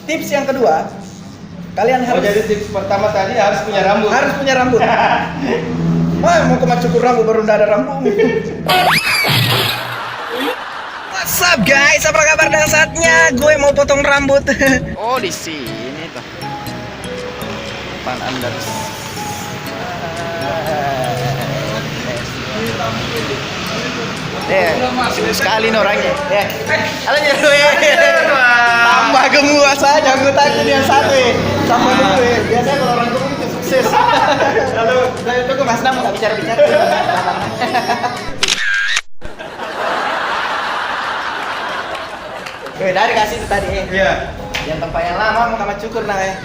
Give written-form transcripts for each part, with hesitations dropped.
Tips yang kedua, kalian harus. Jadi tips pertama tadi harus punya rambut. Harus punya rambut. Wah, mau kemana cukur rambut baru udah ada rambut. What's up guys? Apa kabar dengan saatnya gue mau potong rambut. Oh, di sini tuh. Pan Anders. Sibuk sekali nih orangnya. Halo ya. Tambah gemuk saja, aku takut yang satu ya. Tambah gemuk ya. Biasanya kalau orang gemuk itu sukses. Halo, tunggu Mas Nam nggak bicara-bicara. Oke, dari kasih itu tadi. Iya. Yang tempat yang lama mau kamar cukur nah ya.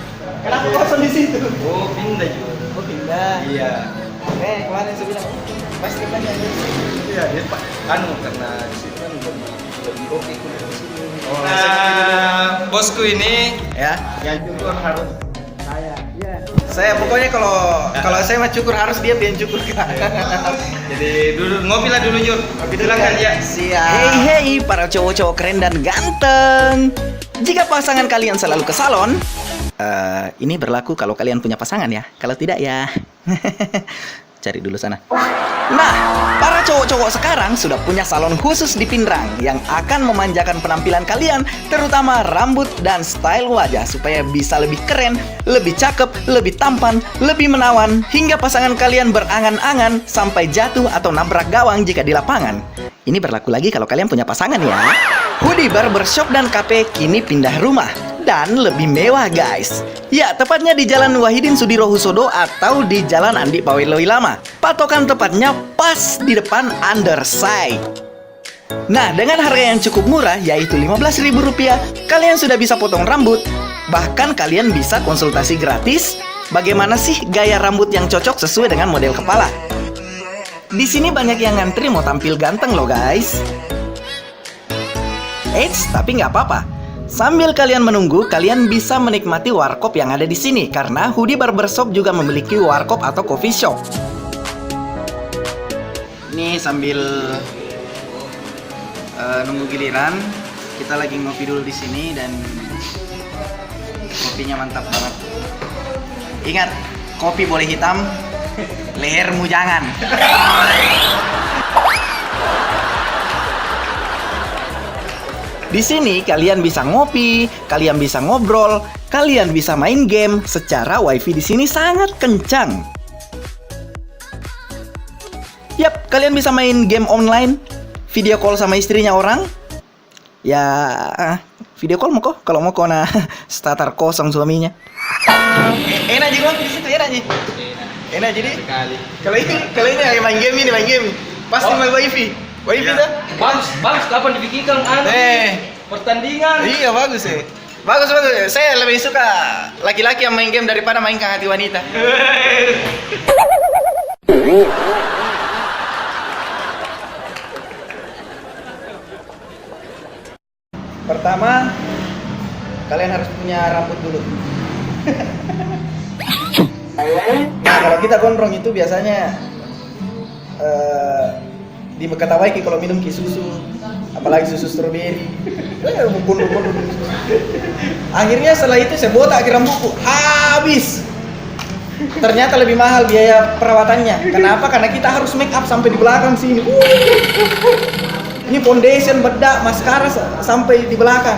Kenapa kosong di situ? Oh, pindah juga. Oh, pindah. Iya. Kemarin saya bilang pasti banyak di sini. Iya, dia Pak. Karena di situ kan lebih oke kuliah di sini. Bosku ini Ya, yang cukur harus saya. Iya. Saya pokoknya kalau saya mah cukur harus dia yang cukur. jadi dulu ngopi lah dulu Jur. Silakan ya. Siap. Hey para cowok-cowok keren dan ganteng. Jika pasangan kalian selalu ke salon, ini berlaku kalau kalian punya pasangan ya. Kalau tidak ya, cari dulu sana. Nah, para cowok-cowok sekarang sudah punya salon khusus di Pindrang yang akan memanjakan penampilan kalian, terutama rambut dan style wajah supaya bisa lebih keren, lebih cakep, lebih tampan, lebih menawan, hingga pasangan kalian berangan-angan sampai jatuh atau nabrak gawang jika di lapangan. Ini berlaku lagi kalau kalian punya pasangan ya. Hoodie Barbershop dan Cafe kini pindah rumah dan lebih mewah guys. Ya, tepatnya di Jalan Wahidin Sudirohusodo atau di Jalan Andi Paweloi Lama. Patokan tepatnya pas di depan Underside. Nah, dengan harga yang cukup murah yaitu Rp15.000, kalian sudah bisa potong rambut. Bahkan kalian bisa konsultasi gratis. Bagaimana sih gaya rambut yang cocok sesuai dengan model kepala? Di sini banyak yang ngantri mau tampil ganteng loh guys. Eits, tapi nggak apa-apa. Sambil kalian menunggu, kalian bisa menikmati warkop yang ada di sini karena Hoodie Barbershop juga memiliki warkop atau coffee shop. Ini sambil nunggu giliran, kita lagi ngopi dulu di sini dan kopinya mantap banget. Ingat, kopi boleh hitam, lehermu jangan. Di sini kalian bisa ngopi, kalian bisa ngobrol, kalian bisa main game secara wifi di sini sangat kencang. Yap, kalian bisa main game online, video call sama istrinya orang. Ya, video call mau kok, kalau mau kok nah starter kosong suaminya. Enak juga di situ, enak sih. Enak jadi. Kalau ini main game, pasti main wifi. Wifi dah. Bagus kapan dibikinkan pertandingan. Iya bagus ya. Bagus. Saya lebih suka laki-laki yang main game daripada mainkan hati wanita. Pertama, kalian harus punya rambut dulu. Nah, kalau kita gondrong itu biasanya di Bekatawaiki kalau minum susu, apalagi susu stroberi, bukun. Akhirnya setelah itu saya botak ke rambutku, habis. Ternyata lebih mahal biaya perawatannya. Kenapa? Karena kita harus make up sampai di belakang sini. Ini foundation, bedak, maskara sampai di belakang.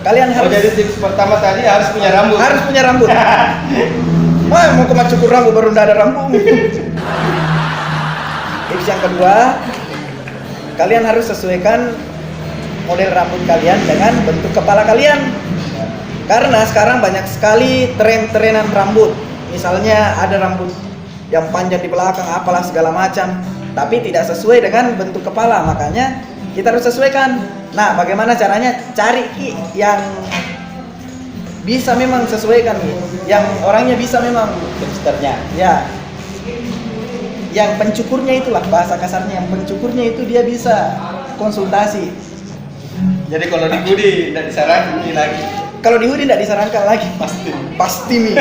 Kalian harus. Jadi tips pertama tadi harus punya rambut. Harus punya rambut. Wah, mau kemana cukur rambut baru udah ada rambut. Tips yang kedua, kalian harus sesuaikan model rambut kalian dengan bentuk kepala kalian. Karena sekarang banyak sekali tren-trenan rambut. Misalnya ada rambut yang panjang di belakang, apalah segala macam, tapi tidak sesuai dengan bentuk kepala. Makanya kita harus sesuaikan. Nah, bagaimana caranya? Cari yang bisa memang sesuaikan, yang orangnya bisa memang hipsternya, ya. Yang pencukurnya itulah bahasa kasarnya, yang pencukurnya itu dia bisa konsultasi. Jadi kalau di Hoodie tidak disarankan lagi. Kalau di Hoodie tidak disarankan lagi, pasti nih.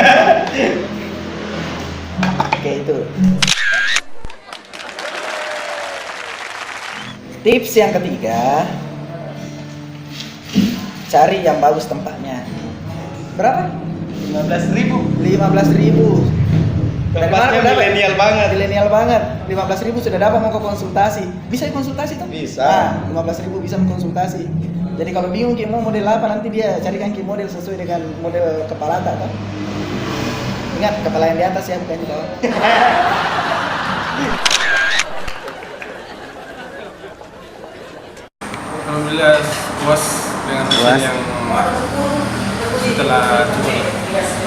Oke, itu. Tips yang ketiga, cari yang bagus tempatnya. Berapa? 15.000. 15.000. Tempatnya milenial banget. Milenial banget. 15.000 sudah dapat mau ke konsultasi. Bisa konsultasi tuh? Bisa. Nah, 15.000 bisa konsultasi. Jadi kalau bingung Ki mau model apa, nanti dia carikan Ki model sesuai dengan model kepala tak kan? Ingat kepala yang di atas ya, bukan di bawah. Alhamdulillah puas dengan hasil yang setelah coba.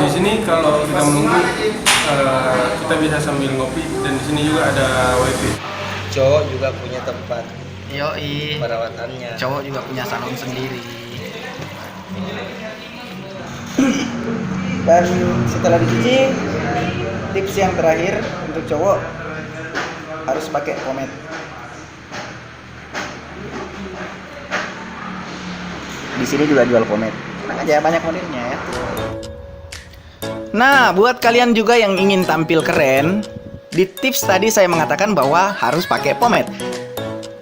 Di sini kalau kita menunggu kita bisa sambil ngopi dan di sini juga ada wifi. Cowok juga punya tempat Yoi. perawatannya. Cowok juga punya salon sendiri. Dan setelah dicuci, tips yang terakhir untuk cowok harus pakai pomade. Di sini juga jual pomade. Tenang aja, banyak modelnya ya. Nah, buat kalian juga yang ingin tampil keren, di tips tadi saya mengatakan bahwa harus pakai pomade.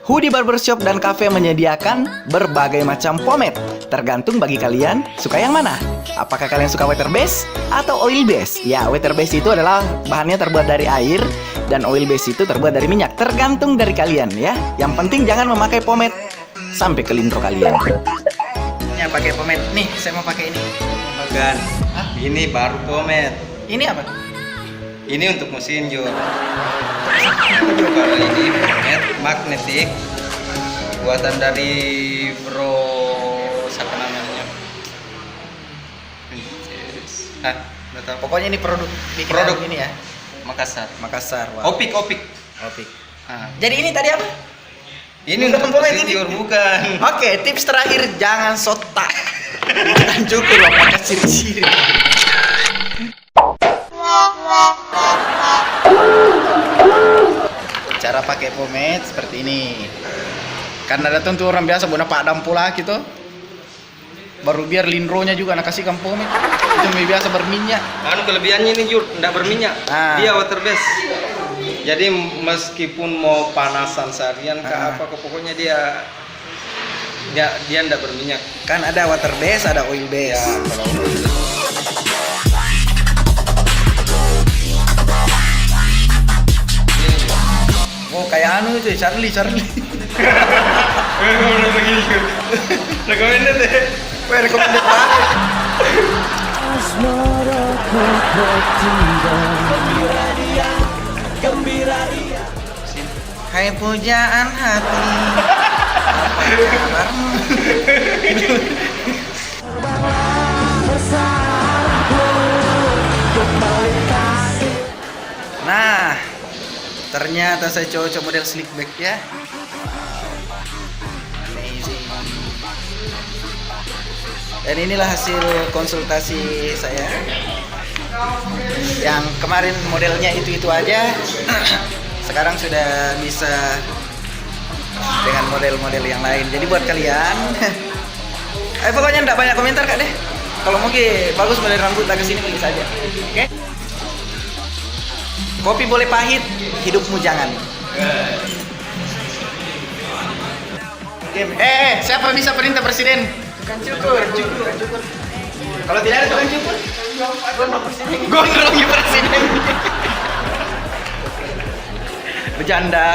Hoodie Barbershop dan Cafe menyediakan berbagai macam pomade. Tergantung bagi kalian suka yang mana. Apakah kalian suka water base atau oil base? Ya, water base itu adalah bahannya terbuat dari air dan oil base itu terbuat dari minyak. Tergantung dari kalian ya. Yang penting jangan memakai pomade sampai ke lintro kalian. Ya, pakai pomade. Nih, saya mau pakai ini. Bukan. Ini baru pomade. Ini apa? Ini untuk mesin Jo. Kalau ini pomade magnetik buatan dari Bro siapa namanya? Ah, nggak tahu. Pokoknya ini produk bikinan Produk. ini ya. Makassar. Makassar. Wow. Opik. Opik. Ah. Jadi ini tadi apa? Ini untuk pomade mesin ini. Jo bukan. Oke, tips terakhir jangan sotak. Bukan cukur loh, pakai ciri-ciri. Cara pakai pomade seperti ini. Karena ada tentu orang biasa buat padam pula gitu. Baru biar lindronya juga nak kasihkan pomade. Itu lebih biasa berminyak. Anu kelebihannya ini Jur, enggak berminyak. Ah. Dia water base. Jadi meskipun mau panasan seharian ke Ah. apa pokoknya dia enggak berminyak. Kan ada water base, ada oil base. Ya, kalau Oh, kayak anu itu, Charlie. recommended deh. Wah, recommended banget. Hai pujaan hati, apa kabarmu? Nah, ternyata saya cocok model slick back ya. Amazing. Dan inilah hasil konsultasi saya. Yang kemarin modelnya itu aja. Sekarang sudah bisa dengan model-model yang lain. Jadi buat kalian, pokoknya enggak banyak komentar Kak deh. Kalau mungkin bagus model rambut tak kesini beli saja. Oke? Kopi boleh pahit, hidupmu jangan. Siapa bisa perintah presiden? Tukang cukur. Kalau tidak ada tukang cukur, gondrong presiden. Bercanda.